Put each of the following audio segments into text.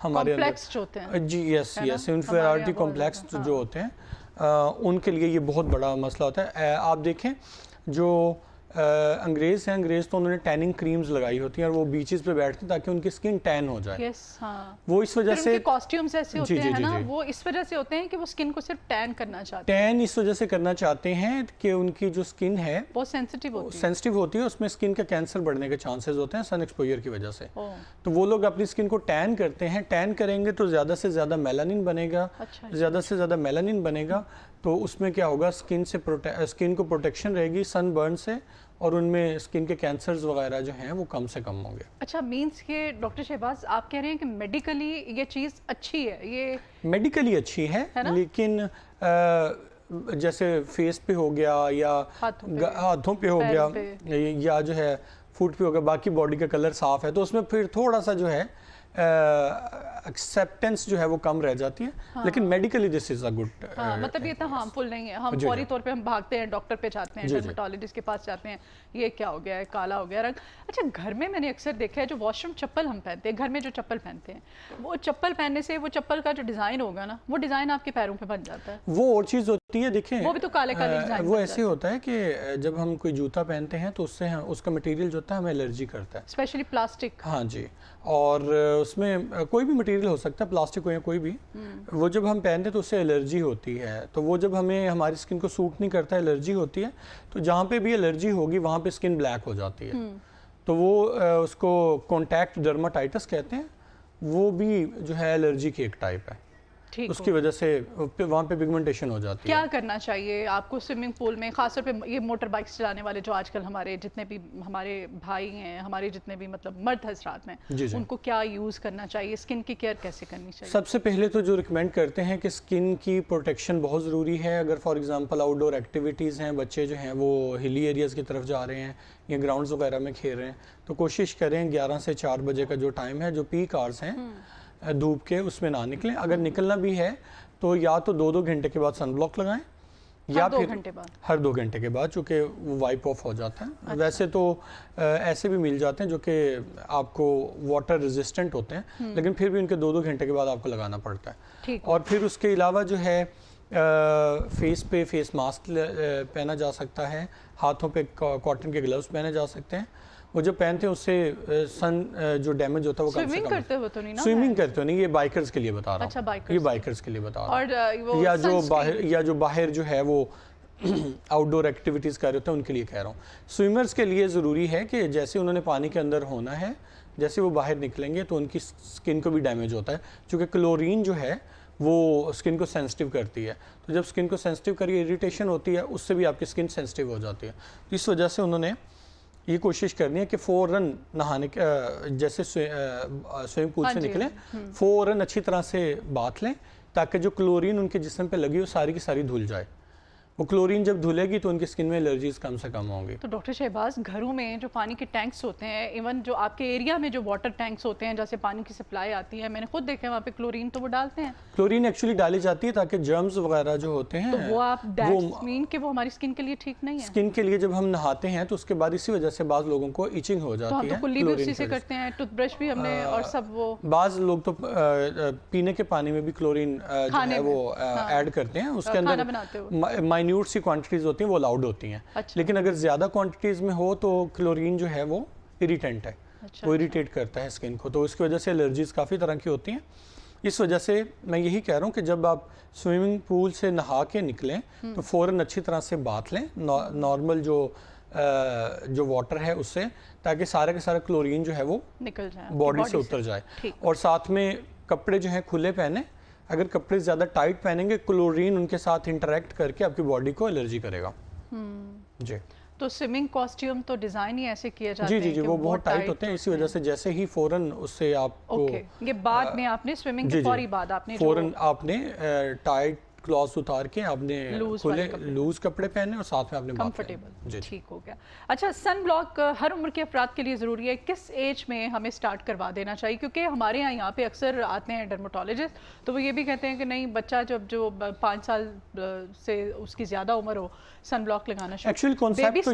ہمارے کمپلیکس جو ہوتے ہیں جی یس انفیریورٹی کمپلیکس جو ہوتے ہیں ان کے لیے یہ بہت بڑا مسئلہ ہوتا ہے. آپ دیکھیں جو انگریز ہیں, انگریز تو انہوں نے ٹیننگ کریمز لگائی ہوتی ہیں اور وہ بیچز پہ بیٹھتے ہیں تاکہ ان کی سکن ٹین ہو جائے. وہ اس وجہ سے کاسٹیومز ایسے ہوتے ہیں نا, وہ اس وجہ سے ہوتے ہیں کہ وہ سکن کو صرف ٹین کرنا چاہتے ہیں. ٹین اس وجہ سے کرنا چاہتے ہیں کہ ان کی جو سکن ہے بہت سینسٹیو ہوتی ہے, اس میں سکن کا کینسر بڑھنے کے چانسز ہوتے ہیں سن ایکسپوجر کی وجہ سے. تو وہ لوگ اپنی سکن کو ٹین کرتے ہیں, ٹین کریں گے تو زیادہ سے زیادہ میلانن بنے گا, زیادہ سے زیادہ میلانن بنے گا تو اس میں کیا ہوگا, سکن کو پروٹیکشن رہے گی سن برن سے, اور ان میں سکن کے کینسرز وغیرہ جو ہیں وہ کم سے کم ہوں گے. اچھا مینس کہ ڈاکٹر شہباز آپ کہہ رہے ہیں کہ میڈیکلی یہ چیز اچھی ہے, یہ میڈیکلی اچھی ہے لیکن جیسے فیس پہ ہو گیا یا ہاتھوں پہ ہو گیا یا جو ہے فوٹ پہ ہو گیا, باقی باڈی کا کلر صاف ہے تو اس میں پھر تھوڑا سا جو ہے ایکسیپٹنس جو ہے وہ کم رہ جاتی ہے, لیکن medically this is a good, مطلب یہ تو ہارمفل نہیں ہے. ہم فوری طور پہ ہم بھاگتے ہیں, ڈاکٹر پہ جاتے ہیں, ڈرمیٹولوجسٹ کے پاس جاتے ہیں, یہ کیا ہو گیا ہے, کالا ہو گیا رنگ. اچھا گھر میں نے اکثر دیکھا ہے جو واش روم چپل ہم پہنتے ہیں, گھر میں جو چپل پہنتے ہیں, وہ چپل پہننے سے وہ چپل کا جو ڈیزائن ہوگا نا, وہ ڈیزائن آپ کے پیروں پہ بن جاتا ہے. وہ اور چیز ہوتی ہے, دیکھیں وہ بھی تو کالے کالے ڈیزائن. وہ ایسے ہوتا ہے کہ جب ہم کوئی جوتا پہنتے ہیں تو اس سے اس کا مٹیریل جو ہوتا ہے ہمیں الرجی کرتا ہے, اسپیشلی پلاسٹک. ہاں جی, اور اس میں کوئی بھی مٹیریل ہو سکتا ہے, پلاسٹک ہو یا کوئی بھی, وہ جب ہم پہنتے ہیں تو اس سے الرجی ہوتی ہے. تو وہ جب ہمیں ہماری اسکن کو سوٹ نہیں کرتا ہے, الرجی ہوتی ہے, تو جہاں پہ بھی الرجی ہوگی وہاں پہ اسکن بلیک ہو جاتی ہے. تو وہ اس کو کانٹیکٹ ڈرماٹائٹس کہتے ہیں, وہ بھی جو ہے الرجی کی ایک ٹائپ ہے, اس کی وجہ سے وہاں پہ پگمنٹیشن ہو جاتی ہے. کیا کرنا چاہیے آپ کو سوئمنگ پول میں, خاص طور پہ یہ موٹر بائکس چلانے والے جو آج کل ہمارے جتنے بھی ہمارے بھائی ہیں, ہمارے جتنے بھی مطلب مرد حضرات ہیں, ان کو کیا یوز کرنا چاہیے, اسکن کی کیئر کیسے کرنی چاہیے؟ سب سے پہلے تو جو ریکمینڈ کرتے ہیں کہ اسکن کی پروٹیکشن بہت ضروری ہے. اگر for example out door activities ہیں, بچے جو ہیں وہ ہلی ایریاز کی طرف جا رہے ہیں یا گراؤنڈز وغیرہ میں کھیل رہے ہیں, تو کوشش کریں 11 سے 4 بجے کا جو ٹائم ہے, جو پیک آورز ہیں دھوپ کے, اس میں نہ نکلیں. اگر نکلنا بھی ہے تو یا تو 2 گھنٹے کے بعد سن بلاک لگائیں, یا پھر ہر 2 گھنٹے کے بعد, چونکہ وہ وائپ آف ہو جاتا ہے. ویسے تو ایسے بھی مل جاتے ہیں جو کہ آپ کو واٹر ریزسٹنٹ ہوتے ہیں, لیکن پھر بھی ان کے 2 گھنٹے کے بعد آپ کو لگانا پڑتا ہے. اور پھر اس کے علاوہ جو ہے فیس پہ فیس ماسک پہنا جا سکتا ہے, ہاتھوں پہ کاٹن کے گلوز پہنے جا سکتے ہیں. وہ جو پہنتے ہیں اس سے سن جو ڈیمیج ہوتا ہے وہ کم سے کم. سوئمنگ کرتے ہو نہیں, یہ بائکرز کے لیے بتا رہا ہوں, یہ بائکرز کے لیے بتا رہا ہوں, یا جو باہر جو ہے وہ آؤٹ ڈور ایکٹیویٹیز کر رہے ہوتے ہیں ان کے لیے کہہ رہا ہوں. سوئمرز کے لیے ضروری ہے کہ جیسے انہوں نے پانی کے اندر ہونا ہے, جیسے وہ باہر نکلیں گے تو ان کی سکن کو بھی ڈیمیج ہوتا ہے, چونکہ کلورین جو ہے وہ سکن کو سینسٹیو کرتی ہے. تو جب سکن کو سینسٹیو کری اریٹیشن ہوتی ہے, اس سے بھی آپ کی سکن سینسٹیو ہو جاتی ہے. تو اس وجہ سے انہوں نے یہ کوشش کرنی ہے کہ فوراً نہانے جیسے سوئمنگ پول سے نکلیں, فوراً اچھی طرح سے باتھ لیں تاکہ جو کلورین ان کے جسم پہ لگی ہو ساری کی ساری دھل جائے. وہ کلورین جب دھلے گی تو ان کی سکن میں الرجیز کم سے کم ہوں گی. تو ڈاکٹر شہباز گھروں میں جو پانی کے ٹینکس ہوتے ہیں, ایون جو آپ کے ایریا میں جو واٹر ٹینکس ہوتے ہیں جیسے پانی کی سپلائی آتی ہے, میں نے خود دیکھا ہے وہاں پہ کلورین تو وہ ڈالتے ہیں. کلورین ایکچولی ڈالی جاتی ہے تاکہ جرمز وغیرہ جو ہوتے ہیں, تو وہ آپ دیٹس مین کہ وہ ہماری سکن کے لیے ٹھیک نہیں ہے. سکن کے لیے جب ہم نہاتے ہیں تو اس کے بعد اسی وجہ سے بعض لوگوں کو ایچنگ ہو جاتی ہے. تو ہم تو کلی بھی اسی سے کرتے ہیں, ٹوتھ برش بھی ہم نے, اور سب وہ بعض لوگ تو پینے کے پانی میں بھی کلورین جو ہے وہ ایڈ کرتے ہیں, اس کے اندر مائنیوٹ سی کوانٹیٹیز ہوتی ہیں وہ الاؤڈ ہوتی ہیں. لیکن اگر زیادہ کوانٹیٹیز میں ہو تو کلورین جو ہے وہ اریٹنٹ ہے, وہ اریٹیٹ کرتا ہے اسکن کو, تو اس کی وجہ سے الرجیز کافی طرح کی ہوتی ہیں. اس وجہ سے میں یہی کہہ رہا ہوں کہ جب آپ سوئمنگ پول سے نہا کے نکلیں تو فوراً اچھی طرح سے باتھ لیں نارمل جو واٹر ہے اس سے, تاکہ سارے کے سارا کلورین جو ہے وہ نکل جائے, باڈی سے اتر جائے. اور ساتھ میں کپڑے جو ہیں کھلے پہنیں, اگر کپڑے زیادہ ٹائٹ پہنیں گے کلورین ان کے ساتھ انٹریکٹ کر کے آپ کی باڈی کو الرجی کرے گا. جی تو سوئمنگ کاسٹیوم تو ڈیزائن ہی ایسے کیا جاتے ہیں جی وہ بہت ٹائٹ ہوتے ہیں, اسی وجہ سے جیسے ہی فوراً اس سے آپ کو یہ بعد میں آپ نے سوئمنگ کے فوری بعد آپ نے فوراً آپ نے ٹائٹ کلوز اتار کے آپ نے لوز کپڑے پہنے اور ساتھ میں آپ نے کمفرٹیبل. ٹھیک ہو گیا. اچھا سن بلاک ہر عمر کے افراد کے لیے ضروری ہے, کس ایج میں ہمیں سٹارٹ کروا دینا چاہیے؟ کیونکہ ہمارے یہاں پہ اکثر آتے ہیں ڈرماٹولوجسٹ, تو وہ یہ بھی کہتے ہیں کہ نہیں بچہ جو 5 سال سے اس کی زیادہ عمر ہو سن بلاک لگانا شروع. ایکچولی کانسیپٹ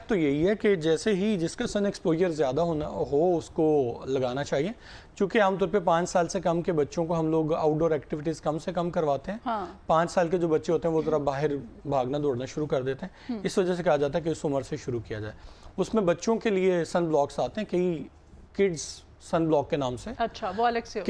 تو یہی ہے کہ جیسے ہی جس کا سن ایکسپوجر زیادہ ہو اس کو لگانا چاہیے, چونکہ عام طور پہ 5 سال سے کم کے بچوں کو ہم لوگ آؤٹ ڈور ایکٹیویٹیز کم سے کم کرواتے ہیں. 5 سال کے جو بچے ہوتے ہیں وہ ذرا باہر بھاگنا دوڑنا شروع کر دیتے ہیں, اس وجہ سے کہا جاتا ہے کہ اس عمر سے شروع کیا جائے. اس میں بچوں کے لیے سن بلاکس آتے ہیں, کئی کڈز سن بلاک کے نام سے. اچھا, وہ الگ سے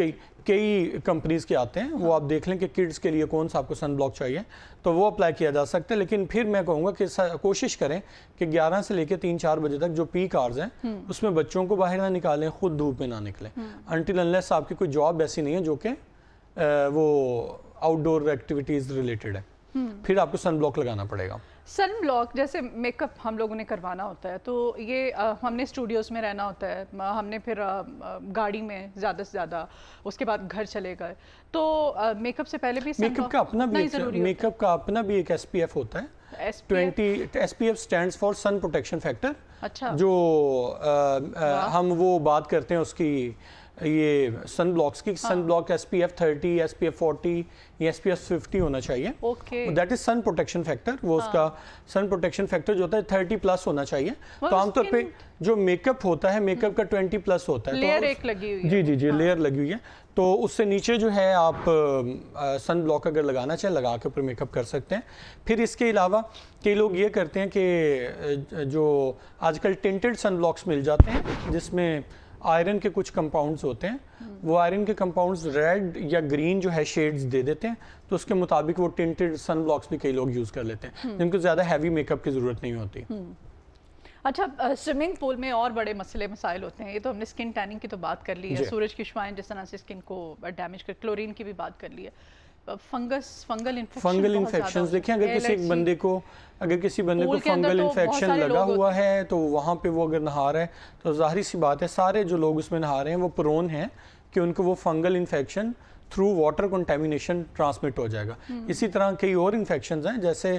کئی کمپنیز کے آتے ہیں, وہ آپ دیکھ لیں کہ کڈز کے لیے کون سا آپ کو سن بلاک چاہیے تو وہ اپلائی کیا جا سکتا ہے. لیکن پھر میں کہوں گا کہ کوشش کریں کہ 11 سے لے کے 3-4 بجے تک جو پیک آورز ہیں اس میں بچوں کو باہر نہ نکالیں, خود دھوپ میں نہ نکلیں, انٹل انلیس آپ کی کوئی جاب ایسی نہیں ہے جو کہ وہ آؤٹ ڈور ایکٹیویٹیز ریلیٹڈ ہے, پھر آپ کو سن بلاک لگانا پڑے گا. سن بلاک جیسے میک اپ ہم لوگوں نے کروانا ہوتا ہے تو یہ ہم نے اسٹوڈیوز میں رہنا ہوتا ہے, ہم نے پھر گاڑی میں زیادہ سے زیادہ, اس کے بعد گھر چلے گئے, تو میک اپ سے پہلے بھی میک اپ کا اپنا بھی ایک ایس پی ایف ہوتا ہے. 20 S P F stands for sun protection factor. اچھا, جو ہم وہ بات کرتے ہیں اس کی, یہ سن بلاکس کی, sun block S P F 30, S P F 40 یا ایس پی ایف 50 ہونا چاہیے. That is sun protection factor. وہ اس کا سن پروٹیکشن فیکٹر جو ہوتا ہے 30+ ہونا چاہیے. تو عام طور پہ جو میک اپ ہوتا ہے, میک اپ کا 20+ ہوتا ہے, لیئر ایک لگی ہوئی ہے. جی لیئر لگی ہوئی ہے. تو اس سے نیچے جو ہے آپ سن بلاک اگر لگانا چاہیں لگا کے اوپر میک اپ کر سکتے ہیں. پھر اس کے علاوہ کئی لوگ یہ کرتے ہیں کہ جو آج کل ٹنٹڈ سن بلاکس مل جاتے ہیں جس میں آئرن کے کچھ کمپاؤنڈز ہوتے ہیں, وہ آئرن کے کمپاؤنڈز ریڈ یا گرین جو ہے شیڈز دے دیتے ہیں, تو اس کے مطابق وہ ٹنٹڈ سن بلاکس بھی کئی لوگ یوز کر لیتے ہیں جن کو زیادہ ہیوی میک اپ کی ضرورت نہیں ہوتی. اچھا, سوئمنگ پول میں اور بڑے مسئلے مسائل ہوتے ہیں. یہ تو ہم نے اسکن ٹیننگ کی تو بات کر لی ہے, سورج کی شعاعیں جس طرح سے اسکن کو ڈیمیج کر, کلورین کی بھی بات کر لی ہے. فنگل انفیکشنز دیکھیں, اگر کسی بندے کو فنگل انفیکشن لگا ہوا ہے تو وہاں پہ وہ اگر نہا رہا ہے تو ظاہری سی بات ہے سارے جو لوگ اس میں نہا رہے ہیں وہ پرون ہیں کہ ان کو وہ fungal infection through water contamination transmit ہو جائے گا. اسی طرح کئی اور انفیکشنز ہیں, جیسے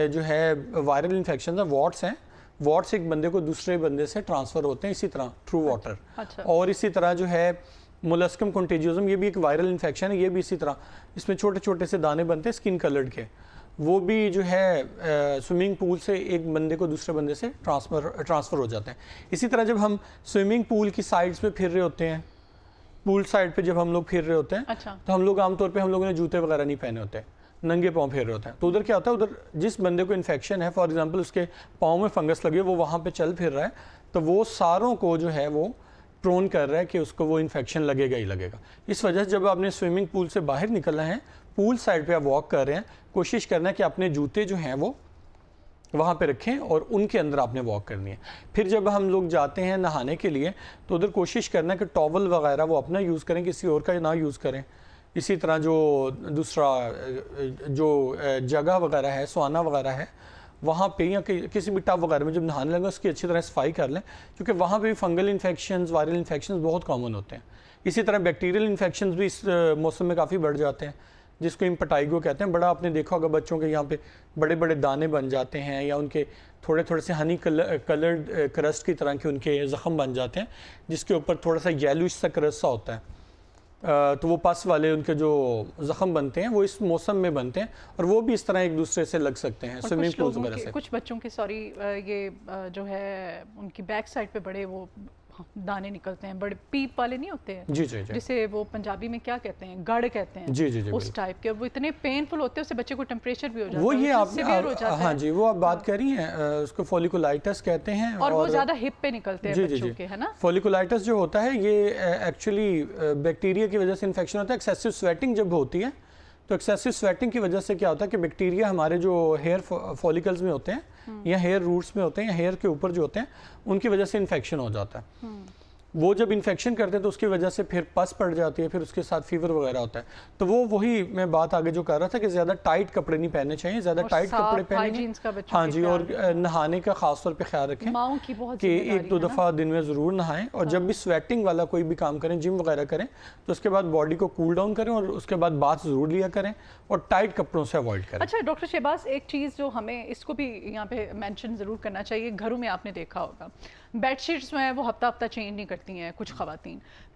جو ہے وائرل انفیکشنز ہیں, واٹس ہیں, واٹس ایک بندے کو دوسرے بندے سے ٹرانسفر ہوتے ہیں اسی طرح تھرو واٹر. اور اسی طرح جو ہے مولسکم کنٹیجیوزم, یہ بھی ایک وائرل انفیکشن ہے, یہ بھی اسی طرح اس میں چھوٹے چھوٹے سے دانے بنتے ہیں اسکن کلرڈ کے, وہ بھی جو ہے سوئمنگ پول سے ایک بندے کو دوسرے بندے سے ٹرانسفر ہو جاتے ہیں. اسی طرح جب ہم سوئمنگ پول کی سائڈز پہ پھر رہے ہوتے ہیں, پول سائڈ پہ جب ہم لوگ پھر رہے ہوتے ہیں تو ہم لوگ عام طور پہ ہم لوگوں نے جوتے وغیرہ نہیں پہنے ہوتے, ننگے پاؤں پھیر رہے ہوتے ہیں. تو ادھر کیا ہوتا ہے, ادھر جس بندے کو انفیکشن ہے, فار ایگزامپل اس کے پاؤں میں فنگس لگی ہے, وہ وہاں پہ چل پھر رہا ہے, تو وہ ساروں کو جو ہے وہ پرون کر رہا ہے کہ اس کو وہ انفیکشن لگے گا ہی لگے گا. اس وجہ سے جب آپ نے سوئمنگ پول سے باہر نکلنا ہے, پول سائڈ پہ آپ واک کر رہے ہیں, کوشش کرنا ہے کہ اپنے جوتے جو ہیں وہ وہاں پہ رکھیں اور ان کے اندر آپ نے واک کرنی ہے. پھر جب ہم لوگ جاتے ہیں نہانے کے لیے تو ادھر کوشش کرنا ہے کہ ٹاول وغیرہ وہ اپنا یوز کریں, کسی اور کا نہ یوز کریں. اسی طرح جو دوسرا جو جگہ وغیرہ ہے, سوانا وغیرہ ہے, وہاں پہ یا کسی بھی ٹب وغیرہ میں جب نہانے لگے اس کی اچھی طرح صفائی کر لیں, کیونکہ وہاں پہ بھی فنگل انفیکشنز, وائرل انفیکشنز بہت کامن ہوتے ہیں. اسی طرح بیکٹیریل انفیکشنز بھی اس موسم میں کافی بڑھ جاتے ہیں, جس کو امپٹائگو کہتے ہیں. بڑا آپ نے دیکھا ہوگا بچوں کے یہاں پہ بڑے بڑے دانے بن جاتے ہیں, یا ان کے تھوڑے تھوڑے سے ہنی کلرڈ کرسٹ کی طرح کے ان کے زخم بن جاتے ہیں, جس کے اوپر تھوڑا سا یلوش سا کرسٹ سا ہوتا ہے. تو وہ پس والے ان کے جو زخم بنتے ہیں وہ اس موسم میں بنتے ہیں, اور وہ بھی اس طرح ایک دوسرے سے لگ سکتے ہیں سوئمنگ پولز وغیرہ سے. کچھ بچوں کے یہ جو ہے ان کی بیک سائڈ پہ بڑے وہ دانے نکلتے ہیں, بڑے پیپ والے نہیں ہوتے ہیں, جی جی جسے وہ پنجابی میں کیا کہتے ہیں, گڑ کہتے ہیں, جی جی جی اس ٹائپ کے, وہ اتنے پینفل ہوتے ہیں, اس سے بچے کو ٹیمپریچر بھی ہو جاتا ہے, وہ یہ آپ ہاں جی وہ آپ بات کر رہی ہیں, اس کو فولیکولائٹس کہتے ہیں, اور وہ زیادہ ہپ پہ نکلتے ہیں بچوں کے, ہے نا. فولیکولائٹس جو ہوتا ہے یہ ایکچولی بیکٹیریا کی وجہ سے انفیکشن ہوتا ہے. ایکسیسو سویٹنگ جب ہوتی ہے تو ایکسیسو سویٹنگ کی وجہ سے کیا ہوتا ہے کہ بیکٹیریا ہمارے جو ہیئر فولیکلز میں ہوتے ہیں یا ہیئر روٹس میں ہوتے ہیں یا ہیئر کے اوپر جو ہوتے ہیں ان کی وجہ سے انفیکشن ہو جاتا ہے. وہ جب انفیکشن کرتے ہیں تو اس کی وجہ سے پھر پس پڑ جاتی ہے, پھر اس کے ساتھ فیور وغیرہ ہوتا ہے. تو وہی میں بات آگے جو کر رہا تھا کہ زیادہ ٹائٹ کپڑے نہیں پہننے چاہیے, زیادہ ٹائٹ کپڑے پہنیں, ہاں جی, اور نہانے کا خاص طور پہ خیال رکھیں کہ 1-2 دفعہ دن میں ضرور نہائیں, اور جب بھی سویٹنگ والا کوئی بھی کام کریں, جم وغیرہ کریں, تو اس کے بعد باڈی کو کول ڈاؤن کریں اور اس کے بعد بات ضرور لیا کریں, اور ٹائٹ کپڑوں سے اوائڈ کریں. اچھا ڈاکٹر شہباز, ایک چیز جو ہمیں اس کو بھی یہاں پہ مینشن ضرور کرنا چاہیے, گھروں میں آپ نے دیکھا ہوگا بیڈ شیٹس جو ہیں وہ ہفتہ چینج نہیں کرتی ہیں کچھ خواتین,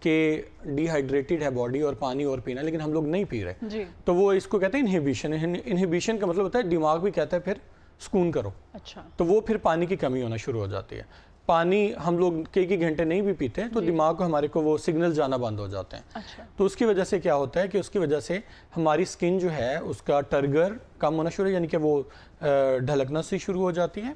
کہ ڈی ہائیڈریٹڈ ہے باڈی اور پانی اور پینا لیکن ہم لوگ نہیں پی رہے جی. تو وہ اس کو کہتے ہیں انہیبیشن. انہیبیشن کا مطلب ہوتا ہے دماغ بھی کہتا ہے پھر سکون کرو. اچھا. تو وہ پھر پانی کی کمی ہونا شروع ہو جاتی ہے. پانی ہم لوگ کئی گھنٹے نہیں بھی پیتے ہیں تو دماغ کو ہمارے کو وہ سگنل جانا بند ہو جاتے ہیں. اچھا. تو اس کی وجہ سے کیا ہوتا ہے کہ اس کی وجہ سے ہماری سکن جو ہے اس کا ٹرگر کم ہونا شروع ہے, یعنی کہ وہ ڈھلکنا سے شروع ہو جاتی ہیں,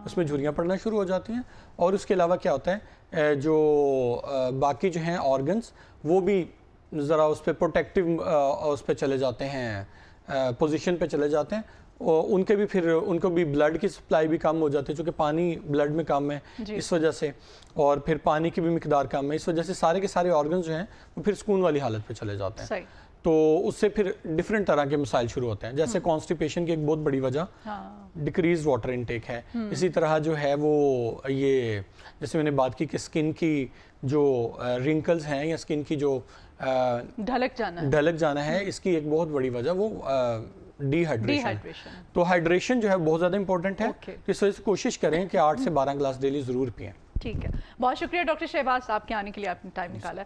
اس میں جھریاں پڑنا شروع ہو جاتی ہیں. اور اس کے علاوہ کیا ہوتا ہے جو باقی جو ہیں آرگنز وہ بھی ذرا اس پہ پروٹیکٹیو اس پہ چلے جاتے ہیں, پوزیشن پہ چلے جاتے ہیں. ان کے بھی پھر ان کو بھی بلڈ کی سپلائی بھی کم ہو جاتی ہے چونکہ پانی بلڈ میں کم ہے اس وجہ سے, اور پھر پانی کی بھی مقدار کم ہے اس وجہ سے سارے کے سارے آرگنز جو ہیں وہ پھر سکون والی حالت پہ چلے جاتے ہیں. تو اس سے پھر ڈفرینٹ طرح کے مسائل شروع ہوتے ہیں, جیسے کانسٹیپیشن کی ایک بہت بڑی وجہ ڈیکریز واٹر انٹیک ہے. اسی طرح جو ہے وہ یہ جیسے میں نے بات کی کہ سکن کی جو رنکلز ہیں یا سکن کی جو ڈھلک جانا ہے اس کی ایک بہت بڑی وجہ وہ ڈی ہائیڈریشن. تو ہائیڈریشن جو ہے بہت زیادہ امپورٹنٹ ہے, اس وجہ سے کوشش کریں کہ 8 سے 12 گلاس ڈیلی ضرور پئیں. ٹھیک ہے, بہت شکریہ ڈاکٹر شہباز, آپ کے آنے کے لیے آپ نے ٹائم نکالا.